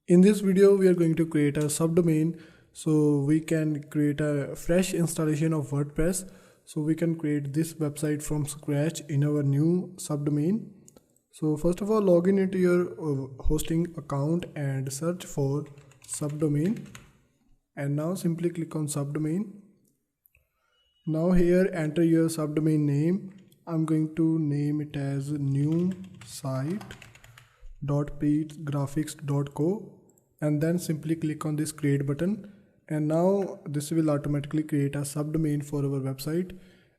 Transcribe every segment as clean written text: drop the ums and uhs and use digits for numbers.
In this video, we are going to create a subdomain so we can create a fresh installation of WordPress. So we can create this website from scratch in our new subdomain. So first of all, log in into your hosting account and search for subdomain. And now simply click on subdomain. Now here enter your subdomain name. I'm going to name it as new site.pagegraphics.co. and then simply click on this create button, and now this will automatically create a subdomain for our website.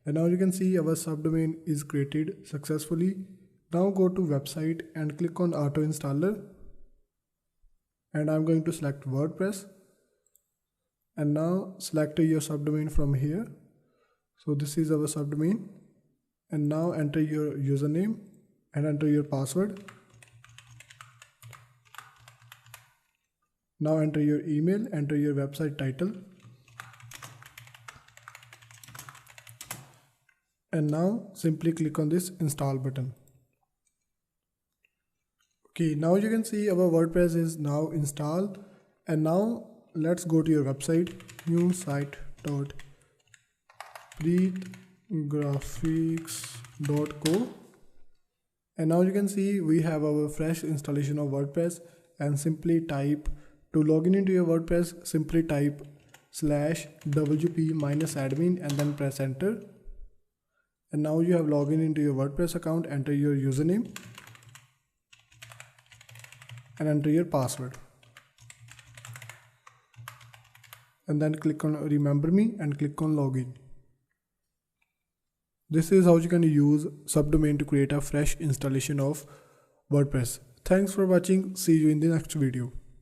And now you can see our subdomain is created successfully. Now go to website and click on auto installer, and I'm going to select WordPress, and now select your subdomain from here. So this is our subdomain, and now enter your username and enter your password. Now enter your email, enter your website title, and now simply click on this install button. Okay, now you can see our WordPress is now installed, and now let's go to your website, new site.pagegraphics.co, and now you can see we have our fresh installation of WordPress. And simply type to log in into your WordPress, simply type /wp-admin and then press enter. And now you have logged in into your WordPress account. Enter your username and enter your password, and then click on remember me and click on login. This is how you can use subdomain to create a fresh installation of WordPress. Thanks for watching. See you in the next video.